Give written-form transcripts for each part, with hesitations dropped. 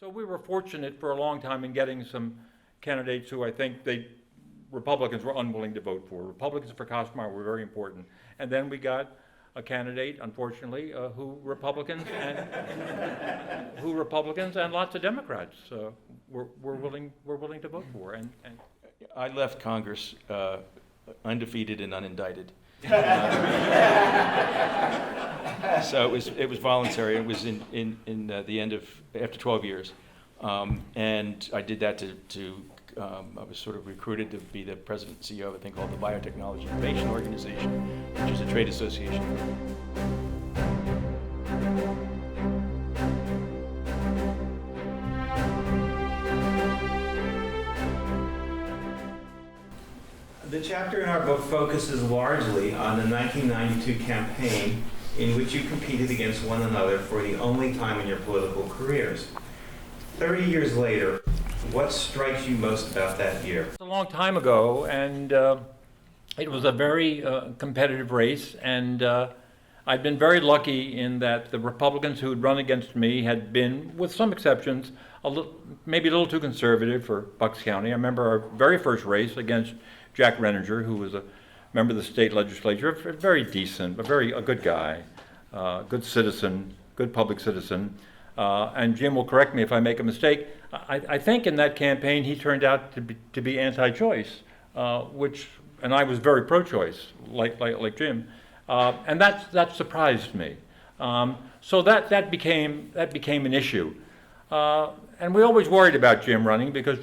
So we were fortunate for a long time in getting some candidates who I think Republicans were unwilling to vote for. Republicans for Kostmayer were very important. And then we got a candidate, unfortunately, who Republicans and lots of Democrats were willing to vote for. And I left Congress undefeated and unindicted. So it was voluntary. It was in the end of after 12 years, and I did that I was sort of recruited to be the president and CEO of a thing called the Biotechnology Innovation Organization, which is a trade association. The chapter in our book focuses largely on the 1992 campaign in which you competed against one another for the only time in your political careers. 30 years later, what strikes you most about that year? it's a long time ago, and it was a very competitive race, and I'd been very lucky in that the Republicans who had run against me had been, with some exceptions, maybe a little too conservative for Bucks County. I remember our very first race against Jack Renninger, who was a member of the state legislature, very decent, a good guy, good citizen, good public citizen. And Jim will correct me if I make a mistake. I think in that campaign he turned out to be anti-choice, and I was very pro-choice, like Jim, and that surprised me. So that became an issue, and we always worried about Jim running because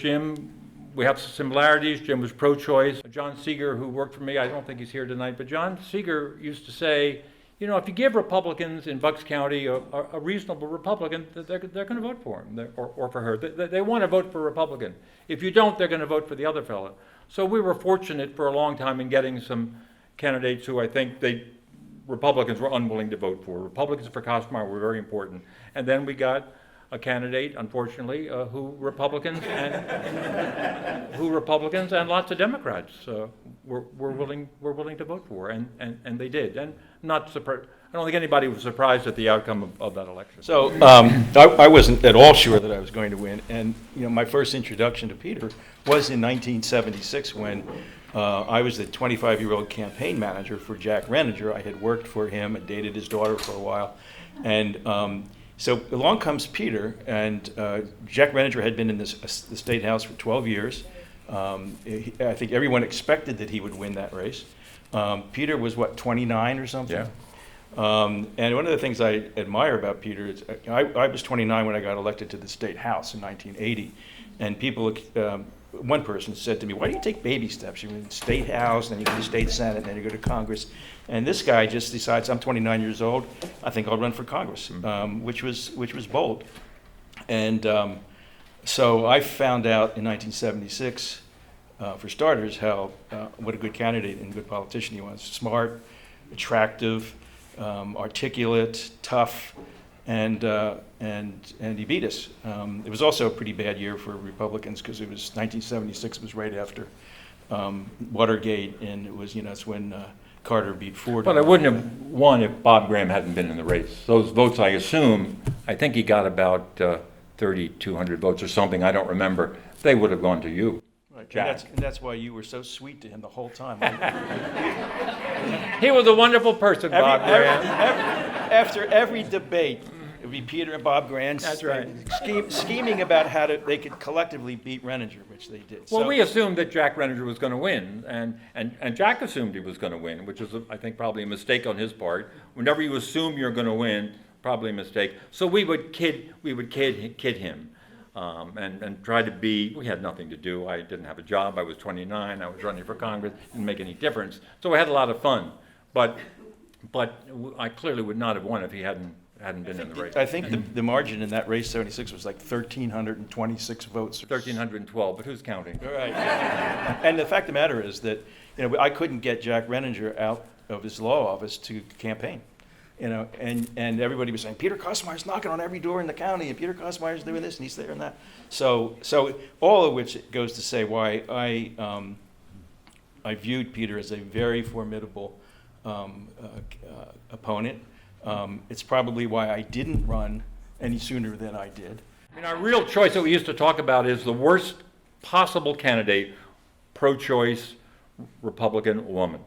we have some similarities. Jim was pro-choice. John Seeger, who worked for me, I don't think he's here tonight, but John Seeger used to say, you know, if you give Republicans in Bucks County a reasonable Republican, they're going to vote for him or for her. They want to vote for a Republican. If you don't, they're going to vote for the other fellow. So we were fortunate for a long time in getting some candidates who I think Republicans were unwilling to vote for. Republicans for Kostmayer were very important. And then we got a candidate, unfortunately, who Republicans and lots of Democrats were willing to vote for, and they did. And not surprised. I don't think anybody was surprised at the outcome of that election. So I wasn't at all sure that I was going to win, and my first introduction to Peter was in 1976 when I was the 25-year-old campaign manager for Jack Renninger. I had worked for him and dated his daughter for a while, and so along comes Peter, and Jack Renninger had been in the State House for 12 years. I think everyone expected that he would win that race. Peter was, 29 or something? Yeah. And one of the things I admire about Peter is I was 29 when I got elected to the State House in 1980, and people, one person said to me, why do you take baby steps? You're in the State House, then you go to State Senate, then you go to Congress. And this guy just decides, I'm 29 years old, I think I'll run for Congress, which was bold. And so I found out in 1976, for starters, what a good candidate and good politician he was. Smart, attractive, articulate, tough, and he beat us. It was also a pretty bad year for Republicans because it was 1976 was right after Watergate, and it was it's when Carter beat Ford. But I wouldn't have won if Bob Graham hadn't been in the race. Those votes, I think he got about 3,200 votes or something. I don't remember. They would have gone to you. Right. And that's why you were so sweet to him the whole time. He was a wonderful person, Bob Graham. After every debate, it would be Peter and Bob Graham. That's right. Scheming about how they could collectively beat Renninger, which they did. Well, we assumed that Jack Renninger was going to win, and Jack assumed he was going to win, which is, I think, probably a mistake on his part. Whenever you assume you're going to win, probably a mistake. So we would kid him. And try to be, we had nothing to do. I didn't have a job. I was 29. I was running for Congress. It didn't make any difference. So we had a lot of fun. But I clearly would not have won if he hadn't been in the race. I think the margin in that race, 76, was like 1,326 votes. 1,312, but who's counting? All right. And the fact of the matter is that I couldn't get Jack Renninger out of his law office to campaign. And everybody was saying, Peter Kostmayer's knocking on every door in the county, and Peter Kostmayer's doing this, and he's there and that. So all of which goes to say why I viewed Peter as a very formidable opponent. It's probably why I didn't run any sooner than I did. Our real choice that we used to talk about is the worst possible candidate, pro-choice Republican woman.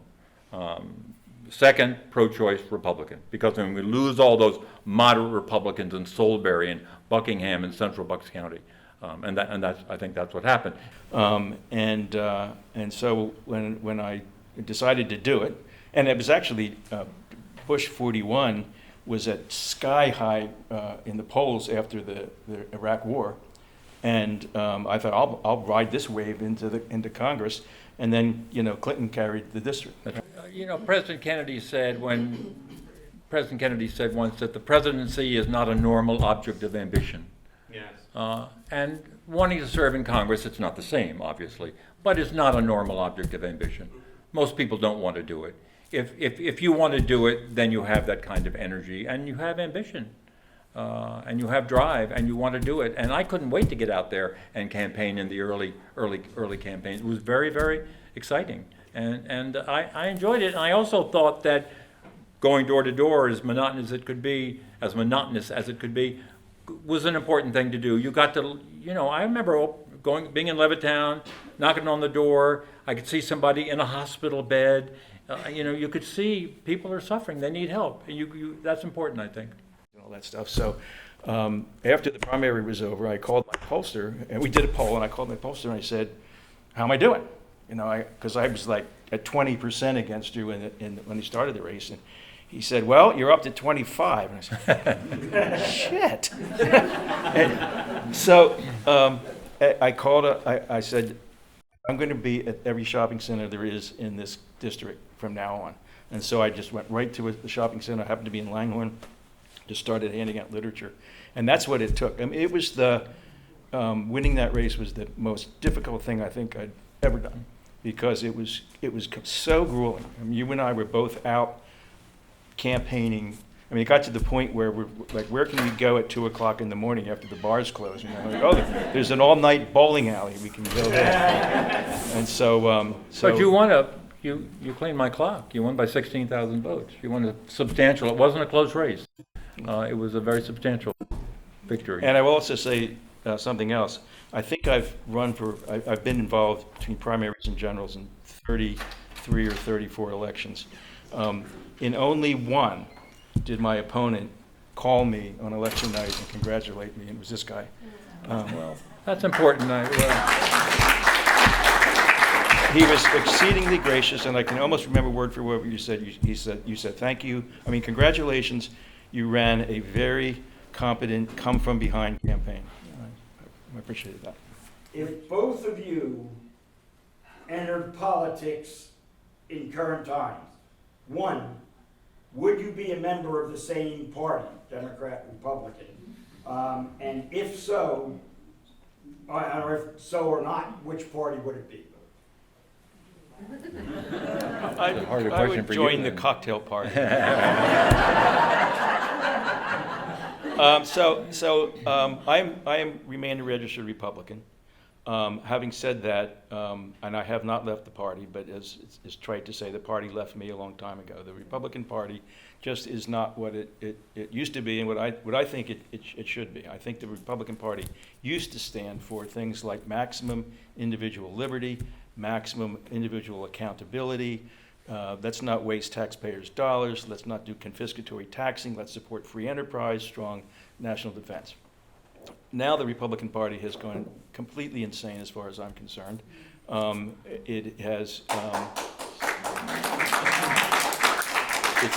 Second, pro-choice Republican, because when we lose all those moderate Republicans in Salisbury and Buckingham and Central Bucks County, and I think that's what happened. And so when I decided to do it, and it was actually Bush 41 was at sky high in the polls after the Iraq War, and I thought I'll ride this wave into Congress, and then Clinton carried the district. President Kennedy said once that the presidency is not a normal object of ambition. Yes. And wanting to serve in Congress, it's not the same, obviously, but it's not a normal object of ambition. Most people don't want to do it. If you want to do it, then you have that kind of energy, and you have ambition, and you have drive, and you want to do it. And I couldn't wait to get out there and campaign in the early campaign. It was very, very exciting, and I enjoyed it. And I also thought that going door to door, as monotonous as it could be, was an important thing to do. You got to, I remember being in Levittown, knocking on the door. I could see somebody in a hospital bed. You could see people are suffering. They need help. That's important, I think. All that stuff. So after the primary was over, I called my pollster, and we did a poll, and I called my pollster and I said, "How am I doing?" Because I was like at 20% against you when he started the race, and he said, "Well, you're up to 25." And I said, "Shit." And so I called. I said, "I'm going to be at every shopping center there is in this district from now on." And so I just went right to the shopping center. I happened to be in Langhorne. Just started handing out literature, and that's what it took. I mean, it was winning that race was the most difficult thing I think I'd ever done, because it was so grueling. I mean, you and I were both out campaigning. I mean, it got to the point where we're like, where can we go at 2 o'clock in the morning after the bars close? There's an all-night bowling alley we can go there. And so, But you won you cleaned my clock. You won by 16,000 votes. You won a substantial. It wasn't a close race. It was a very substantial victory. And I will also say something else. I think I've been involved between primaries and generals in 33 or 34 elections. In only one did my opponent call me on election night and congratulate me, and it was this guy. Well, that's important. He was exceedingly gracious, and I can almost remember word for word what you said. You said, "Thank you. I mean, congratulations. You ran a very competent, come-from-behind campaign." I appreciated that. If both of you entered politics in current times, one, would you be a member of the same party, Democrat, Republican? And if so, or if so or not, which party would it be? I would join the cocktail party. I remain a registered Republican. Having said that, and I have not left the party, but as is trite to say, the party left me a long time ago. The Republican Party just is not what it used to be, and what I think it should be. I think the Republican Party used to stand for things like maximum individual liberty, maximum individual accountability. Let's not waste taxpayers' dollars. Let's not do confiscatory taxing. Let's support free enterprise, strong national defense. Now the Republican Party has gone completely insane as far as I'm concerned. It has,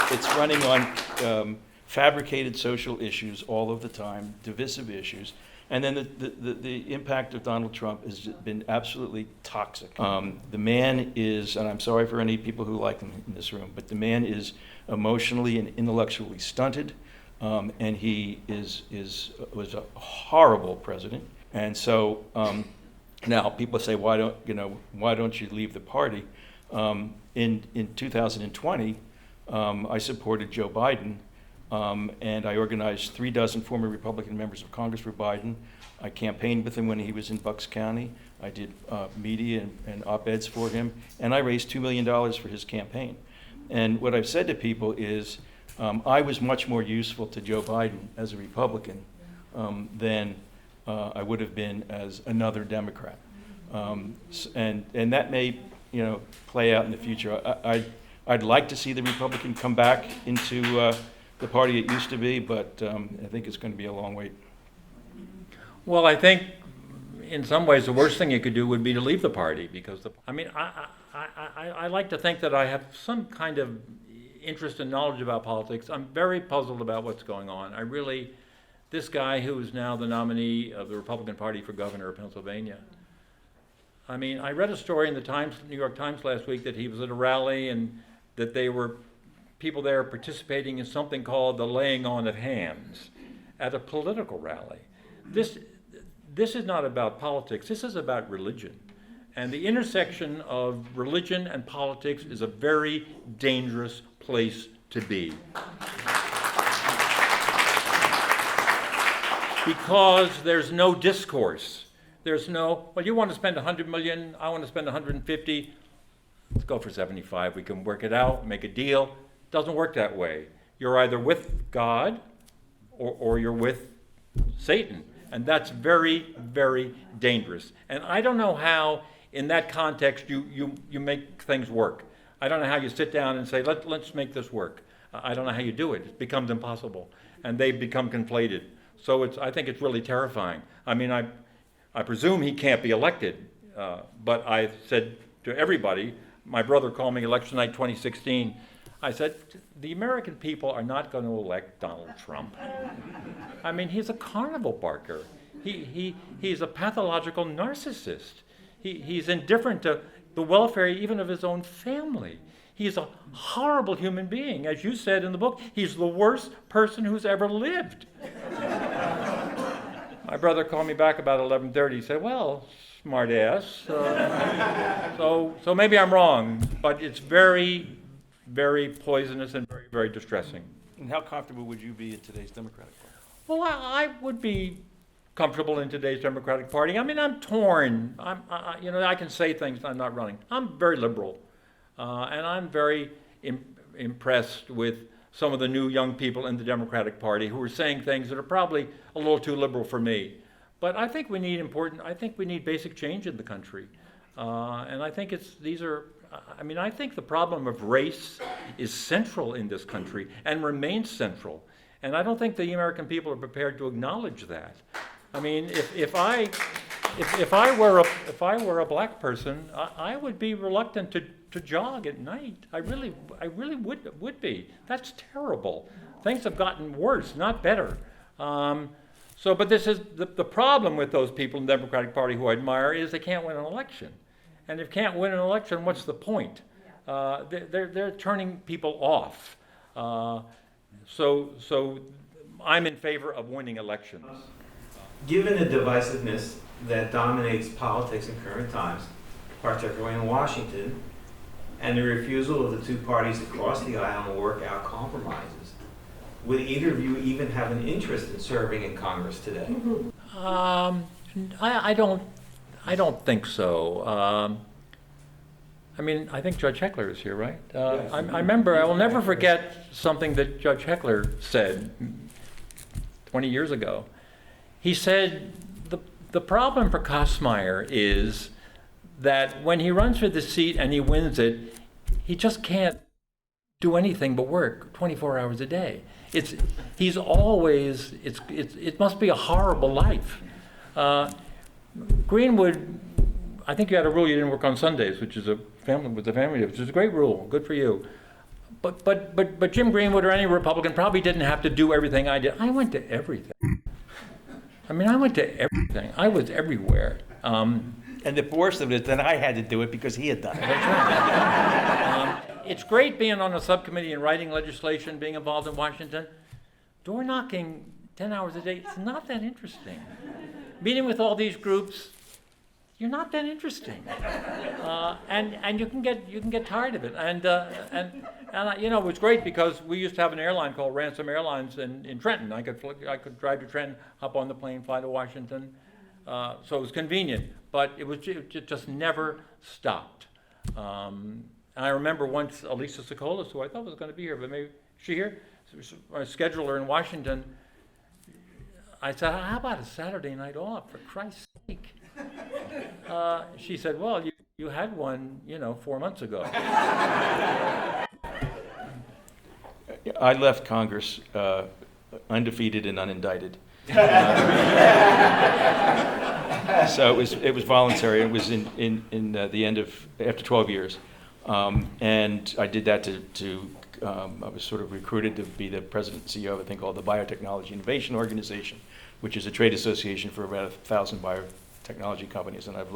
it's running on fabricated social issues all of the time, divisive issues. And then the impact of Donald Trump has been absolutely toxic. The man is, and I'm sorry for any people who like him in this room, but the man is emotionally and intellectually stunted, and he was a horrible president. And so now people say, why don't you leave the party? In 2020, I supported Joe Biden. And I organized 36 former Republican members of Congress for Biden. I campaigned with him when he was in Bucks County. I did media and op-eds for him, and I raised $2 million for his campaign. And what I've said to people is, I was much more useful to Joe Biden as a Republican than I would have been as another Democrat. And that may, play out in the future. I'd like to see the Republican come back into the party it used to be, but I think it's going to be a long wait. Well, I think in some ways the worst thing you could do would be to leave the party, because I like to think that I have some kind of interest and knowledge about politics. I'm very puzzled about what's going on. This guy who is now the nominee of the Republican Party for governor of Pennsylvania. I mean, I read a story in the New York Times last week that he was at a rally and that they were people there participating in something called the laying on of hands at a political rally. This is not about politics, this is about religion. And the intersection of religion and politics is a very dangerous place to be. Because there's no discourse. There's no, well, you want to spend 100 million, I want to spend 150. Let's go for 75. We can work it out, make a deal. It doesn't work that way. You're either with God or you're with Satan. And that's very, very dangerous. And I don't know how, in that context, you make things work. I don't know how you sit down and say, let's make this work. I don't know how you do it. It becomes impossible. And they become conflated. So I think it's really terrifying. I mean, I presume he can't be elected, but I said to everybody, my brother called me election night 2016, I said, the American people are not going to elect Donald Trump. I mean, he's a carnival barker. He's a pathological narcissist. He's indifferent to the welfare even of his own family. He's a horrible human being. As you said in the book, he's the worst person who's ever lived. My brother called me back about 11:30. He said, well, smart ass. So maybe I'm wrong, but it's very, very poisonous and very, very distressing. And how comfortable would you be in today's Democratic Party? Well, I would be comfortable in today's Democratic Party. I mean, I'm torn. I can say things. I'm not running. I'm very liberal, and I'm very impressed with some of the new young people in the Democratic Party who are saying things that are probably a little too liberal for me. But I think we need basic change in the country, and I think I think the problem of race is central in this country and remains central. And I don't think the American people are prepared to acknowledge that. I mean, if I were a black person, I would be reluctant to jog at night. I really would be. That's terrible. Things have gotten worse, not better. But this is the problem with those people in the Democratic Party who I admire is they can't win an election. And if you can't win an election, what's the point? They're turning people off. So I'm in favor of winning elections. Given the divisiveness that dominates politics in current times, particularly in Washington, and the refusal of the two parties to cross the aisle and work out compromises, would either of you even have an interest in serving in Congress today? I don't think so. I mean, I think Judge Heckler is here, right? I remember, I will never forget something that Judge Heckler said 20 years ago. He said, the problem for Kostmayer is that when he runs for the seat and he wins it, he just can't do anything but work 24 hours a day. It must be a horrible life. Greenwood, I think you had a rule you didn't work on Sundays, which is a family, which is a great rule. Good for you. But Jim Greenwood or any Republican probably didn't have to do everything I did. I went to everything. I mean, I went to everything. I was everywhere. And the worst of it is that I had to do it because he had done it. It's great being on a subcommittee and writing legislation, being involved in Washington. Door knocking 10 hours a day, it's not that interesting. Meeting with all these groups, you're not that interesting, and you can get tired of it. And it was great because we used to have an airline called Ransom Airlines in Trenton. I could drive to Trenton, hop on the plane, fly to Washington, so it was convenient. But it just never stopped. And I remember once Elisa Sokolis, who I thought was going to be here, but maybe is she here? My scheduler in Washington. I said, how about a Saturday night off, for Christ's sake? She said, well, you had one, 4 months ago. I left Congress undefeated and unindicted. So it was voluntary. It was in the end of after 12 years, and I did that I was sort of recruited to be the president and CEO of a thing called the Biotechnology Innovation Organization, which is a trade association for about 1,000 biotechnology companies, and I'm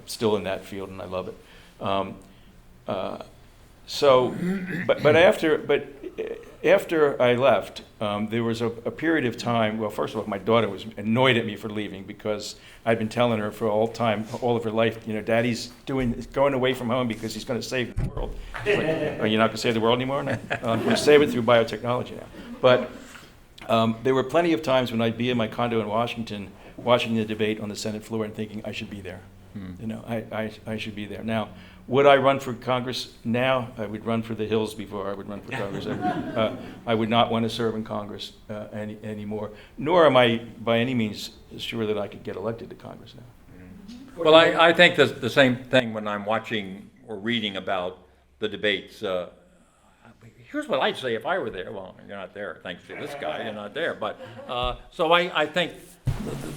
still in that field, and I love it. But after I left, there was a period of time. Well, first of all, my daughter was annoyed at me for leaving because I'd been telling her for all of her life, Daddy's going away from home because he's going to save the world. Like, are you not going to save the world anymore? No. I'm going to save it through biotechnology now. But there were plenty of times when I'd be in my condo in Washington, watching the debate on the Senate floor and thinking I should be there. I should be there. Now, would I run for Congress now? I would run for the hills before I would run for Congress. I would not want to serve in Congress anymore, nor am I by any means sure that I could get elected to Congress now. Well, I think the same thing when I'm watching or reading about the debates. Here's what I'd say if I were there. Well, you're not there, thanks to this guy, you're not there. But, so I think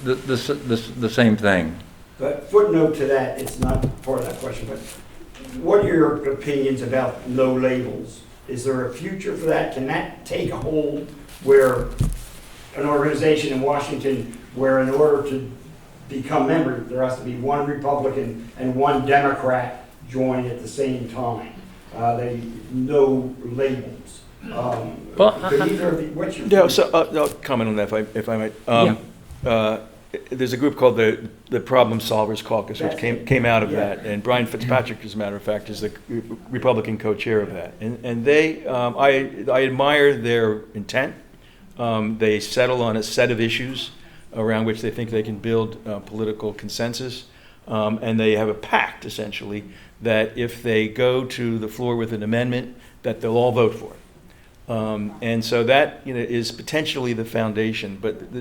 the same thing. But footnote to that, it's not part of that question, but what are your opinions about no labels? Is there a future for that? Can that take a hold where an organization in Washington, where in order to become member, there has to be one Republican and one Democrat join at the same time? No labels. Could either of you, what's your Yeah, so I'll comment on that if I might. There's a group called the Problem Solvers Caucus, which came out of that, and Brian Fitzpatrick, as a matter of fact, is the Republican co-chair of that. And they, I admire their intent. They settle on a set of issues around which they think they can build political consensus, and they have a pact, essentially, that if they go to the floor with an amendment, that they'll all vote for it. And so that is potentially the foundation, but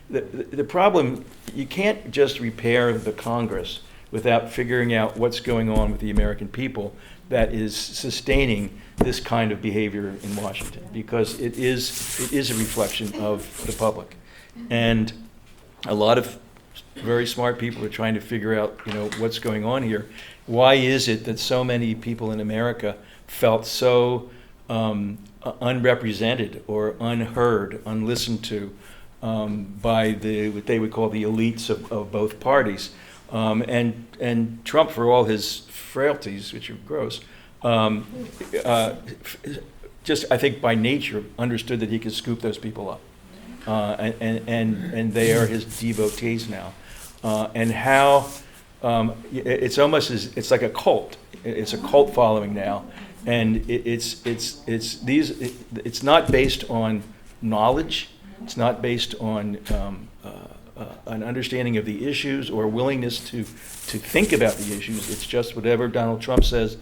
the problem, you can't just repair the Congress without figuring out what's going on with the American people that is sustaining this kind of behavior in Washington, because it is a reflection of the public. And a lot of very smart people are trying to figure out, what's going on here. Why is it that so many people in America felt so unrepresented or unheard, unlistened to by what they would call the elites of both parties, and Trump, for all his frailties, which are gross, just I think by nature understood that he could scoop those people up, and they are his devotees now, and how it's almost it's like a cult. It's a cult following now, and it's not based on knowledge. It's not based on an understanding of the issues or willingness to think about the issues. It's just whatever Donald Trump says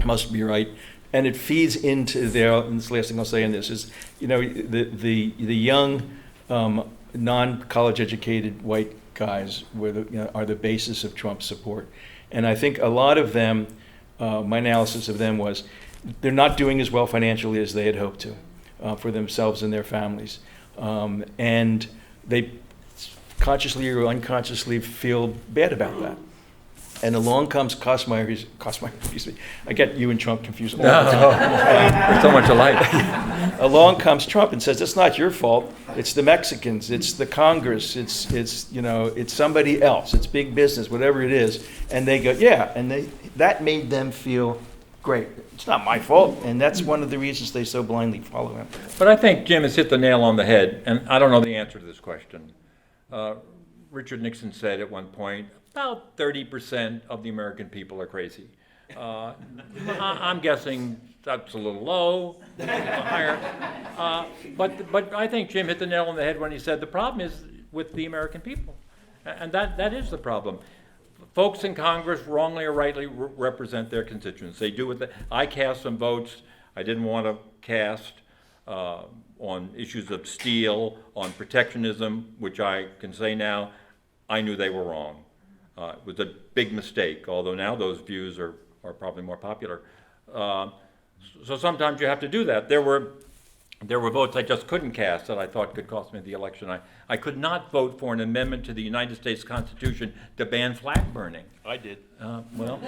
must be right, and it feeds into their. And this last thing I'll say on this is, the young, non-college educated white guys are the basis of Trump's support, and I think a lot of them. My analysis of them was they're not doing as well financially as they had hoped to for themselves and their families. And they consciously or unconsciously feel bad about that. And along comes Kostmayer, excuse me. I get you and Trump confused all the time. We're so much alike. Along comes Trump and says, it's not your fault. It's the Mexicans, it's the Congress, it's somebody else, it's big business, whatever it is. And they go, yeah, and that made them feel great. It's not my fault, and that's one of the reasons they so blindly follow him. But I think Jim has hit the nail on the head, and I don't know the answer to this question. Richard Nixon said at one point, about 30% of the American people are crazy. I'm guessing that's a little low, higher. But I think Jim hit the nail on the head when he said the problem is with the American people, and that is the problem. Folks in Congress, wrongly or rightly, represent their constituents. They do I cast some votes I didn't want to cast. on issues of steel, on protectionism, which I can say now, I knew they were wrong. It was a big mistake, although now those views are probably more popular. So sometimes you have to do that. There were votes I just couldn't cast that I thought could cost me the election. I could not vote for an amendment to the United States Constitution to ban flag burning. I did. Well,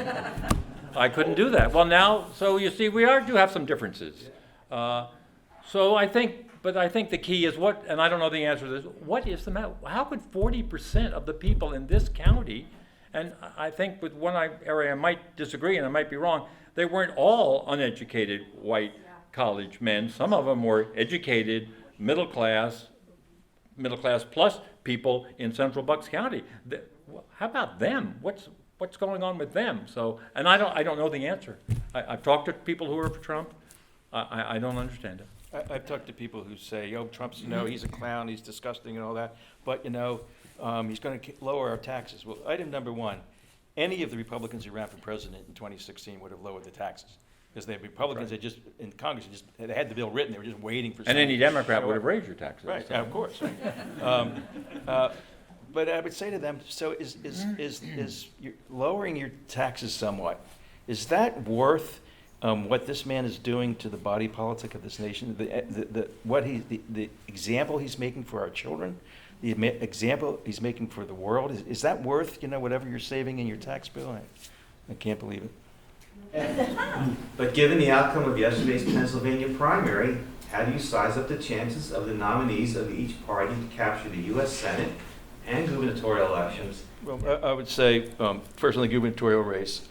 I couldn't do that. Well, now, so you see, we do have some differences. So I think the key is what, and I don't know the answer to this, what is the matter? How could 40% of the people in this county, and I think with one area I might disagree and I might be wrong, they weren't all uneducated white college men. Some of them were educated, middle class plus people in central Bucks County. How about them? What's going on with them? So, and I don't know the answer. I've talked to people who are for Trump. I don't understand it. I've talked to people who say, "Oh, Trump's, he's a clown, he's disgusting and all that, but, he's going to lower our taxes." Well, item number one, any of the Republicans who ran for president in 2016 would have lowered the taxes. Because the Republicans had just, in Congress, they had the bill written, they were just waiting for And any Democrat would have raised your taxes. Right, So. of course. But I would say to them, so is you're lowering your taxes somewhat, is that worth what this man is doing to the body politic of this nation? The example he's making for our children, the example he's making for the world, is that worth, whatever you're saving in your tax bill? I can't believe it. But given the outcome of yesterday's Pennsylvania primary, how do you size up the chances of the nominees of each party to capture the U.S. Senate and gubernatorial elections? Well, I would say, first on the gubernatorial race,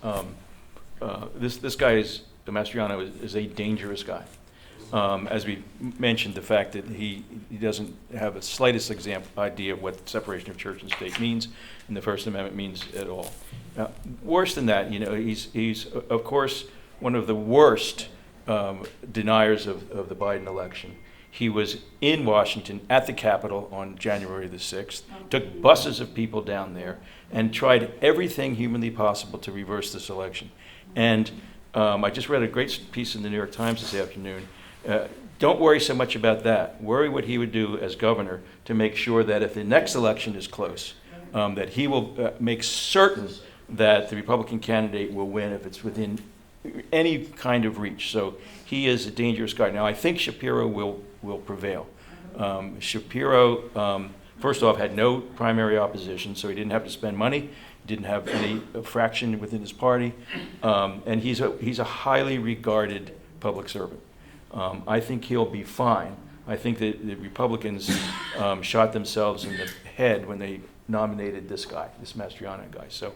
this guy Mastriano is a dangerous guy. As we mentioned, the fact that he doesn't have the slightest idea of what separation of church and state means, and the First Amendment means at all. Worse than that, he's of course one of the worst deniers of the Biden election. He was in Washington at the Capitol on January the 6th, took buses of people down there, and tried everything humanly possible to reverse this election. And I just read a great piece in the New York Times this afternoon. Don't worry so much about that. Worry what he would do as governor to make sure that if the next election is close, that he will make certain that the Republican candidate will win if it's within any kind of reach. So he is a dangerous guy. Now, I think Shapiro will prevail. Shapiro, first off, had no primary opposition, so he didn't have to spend money, didn't have any fraction within his party, and he's a highly regarded public servant. I think he'll be fine. I think that the Republicans shot themselves in the head when they nominated this guy, this Mastriano guy. So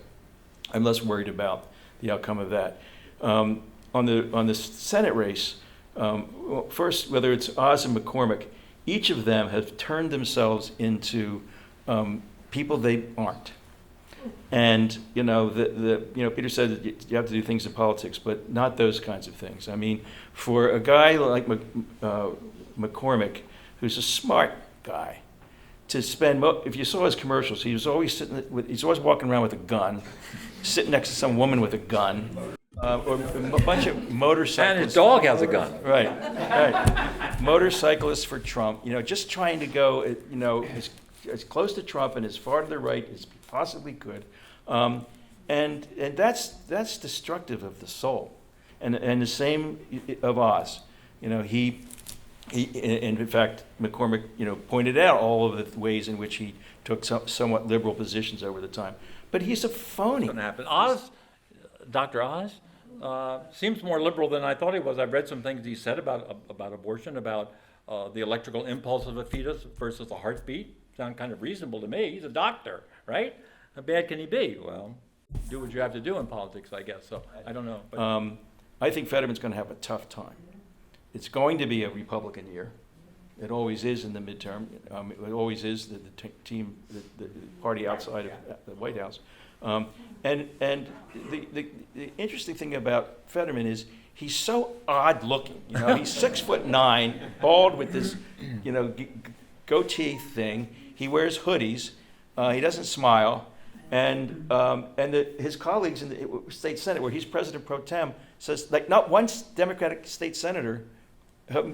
I'm less worried about the outcome of that. On the Senate race, first, whether it's Oz and McCormick, each of them have turned themselves into people they aren't. And Peter said that you have to do things in politics, but not those kinds of things. I mean, for a guy like McCormick, who's a smart guy, to spend if you saw his commercials, he's always walking around with a gun, sitting next to some woman with a gun, or a bunch of motorcyclists. And his dog has a gun. Right. Motorcyclists for Trump. Just trying to go, as close to Trump and as far to the right as possibly could, and that's destructive of the soul, and the same of Oz. He in fact, McCormick pointed out all of the ways in which he took somewhat liberal positions over the time, but he's a phony. It's going to happen. Oz, Dr. Oz, seems more liberal than I thought he was. I've read some things he said about abortion, about the electrical impulse of a fetus versus a heartbeat. Sound kind of reasonable to me. He's a doctor, right? How bad can he be? Well, do what you have to do in politics, I guess. So I don't know. But I think Fetterman's going to have a tough time. It's going to be a Republican year. It always is in the midterm. It always is the party outside of the White House. And the interesting thing about Fetterman is he's so odd looking. He's 6'9", bald with this, goatee thing. He wears hoodies. He doesn't smile. And his colleagues in the state Senate, where he's president pro tem, says not one Democratic state senator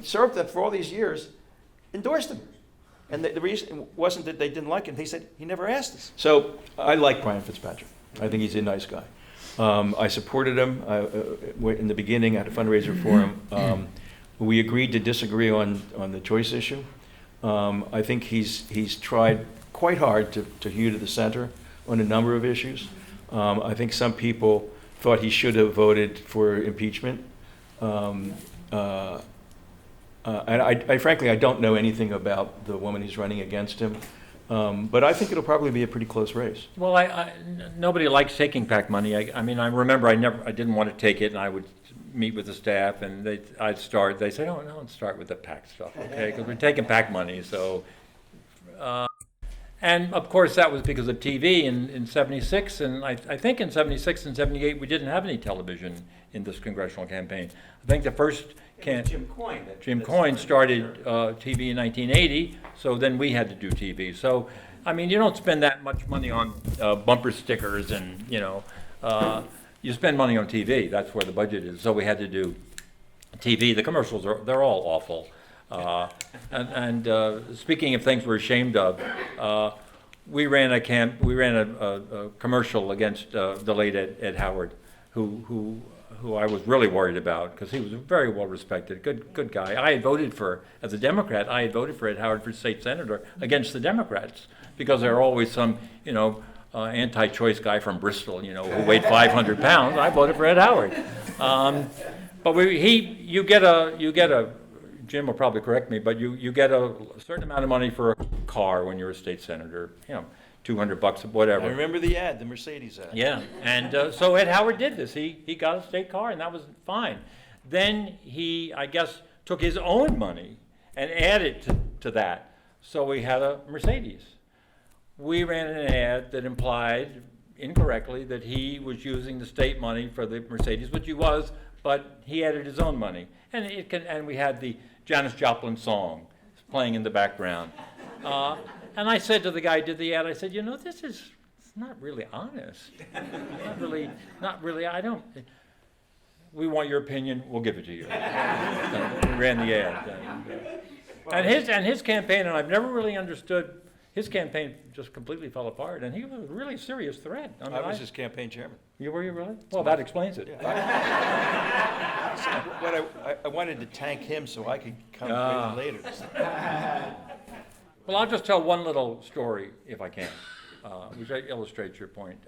served them for all these years, endorsed him. And the reason wasn't that they didn't like him. They said, he never asked us. So I like Brian Fitzpatrick. I think he's a nice guy. I supported him in the beginning. I had a fundraiser for him. We agreed to disagree on the choice issue. I think he's tried quite hard to hew to the center on a number of issues. I think some people thought he should have voted for impeachment. And I frankly, I don't know anything about the woman who's running against him. But I think it'll probably be a pretty close race. Well, nobody likes taking PAC money. I mean, I remember I didn't want to take it, and I would meet with the staff, and they'd say, oh, no, start with the PAC stuff, okay? Because we're taking PAC money, so. And of course, that was because of TV in '76, and I think in '76 and '78, we didn't have any television in this congressional campaign. I think the first Jim Coyne started TV in 1980, so then we had to do TV. So, I mean, you don't spend that much money on bumper stickers and, you spend money on TV. That's where the budget is. So we had to do TV. The commercials, they're all awful. Speaking of things we're ashamed of, we ran a commercial against the late Ed Howard, who I was really worried about because he was a very well respected, good guy. I had voted as a Democrat, I had voted for Ed Howard for state senator against the Democrats because there are always some, anti-choice guy from Bristol, who weighed 500 pounds. I voted for Ed Howard. But you get a, Jim will probably correct me, but you get a certain amount of money for a car when you're a state senator, $200, whatever. I remember the ad, the Mercedes ad. Yeah, and so Ed Howard did this. He got a state car, and that was fine. Then he, I guess, took his own money and added to that. So we had a Mercedes. We ran an ad that implied incorrectly that he was using the state money for the Mercedes, which he was, but he added his own money. And we had the Janis Joplin song playing in the background. And I said to the guy who did the ad, I said, it's not really honest. Not really, we want your opinion, we'll give it to you. We ran the ad. And his campaign, and I've never really understood, his campaign just completely fell apart, and he was a really serious threat. I was his campaign chairman. Were you really? Well, that explains it. But I wanted to tank him so I could come in later. Well, I'll just tell one little story, if I can, which illustrates your point.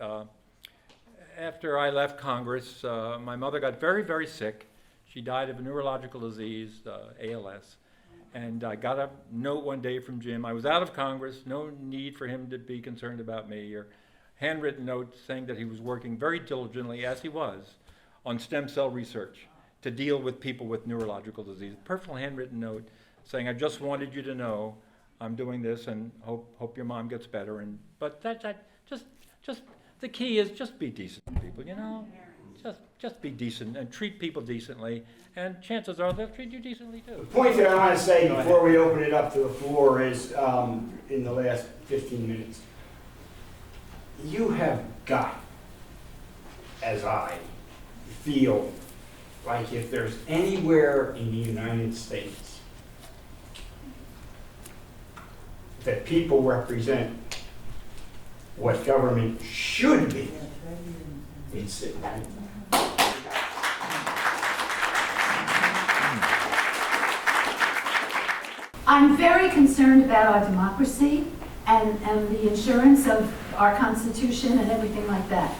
After I left Congress, my mother got very, very sick. She died of a neurological disease, ALS. And I got a note one day from Jim. I was out of Congress, no need for him to be concerned about me, or handwritten note saying that he was working very diligently, as he was, on stem cell research to deal with people with neurological disease. Personal handwritten note saying, I just wanted you to know I'm doing this and hope your mom gets better. But just the key is just be decent to people, Just be decent and treat people decently, and chances are they'll treat you decently too. The point that I want to say before we open it up to the floor is, in the last 15 minutes, you have got, as I feel, like if there's anywhere in the United States that people represent what government should be, it's sitting right now. I'm very concerned about our democracy and the insurance of our Constitution and everything like that.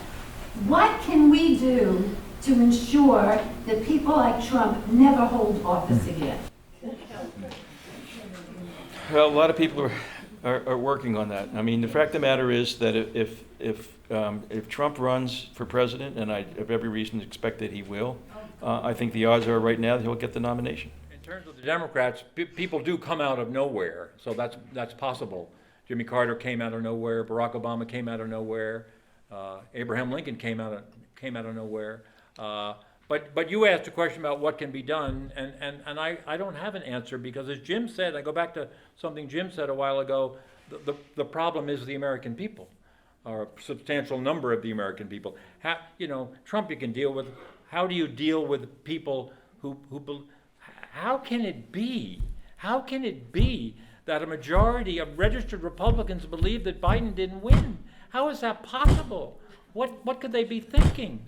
What can we do to ensure that people like Trump never hold office again? Well, a lot of people are working on that. I mean, the fact of the matter is that if Trump runs for president, and I have every reason to expect that he will, I think the odds are right now that he'll get the nomination. In terms of the Democrats, people do come out of nowhere, so that's possible. Jimmy Carter came out of nowhere. Barack Obama came out of nowhere. Abraham Lincoln came out of nowhere. But you asked a question about what can be done, and I don't have an answer because, as Jim said, I go back to something Jim said a while ago. The problem is the American people, or a substantial number of the American people. Trump you can deal with. How do you deal with people who how can it be? How can it be that a majority of registered Republicans believe that Biden didn't win? How is that possible? What could they be thinking?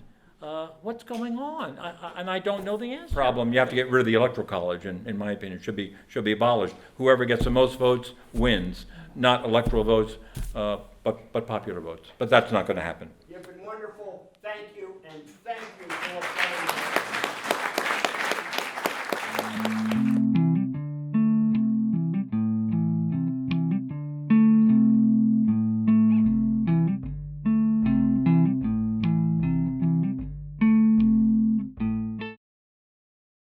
What's going on? And I don't know the answer. Problem, you have to get rid of the Electoral College, in my opinion, should be abolished. Whoever gets the most votes wins, not electoral votes, but popular votes. But that's not going to happen. You've been wonderful. Thank you, and thank you for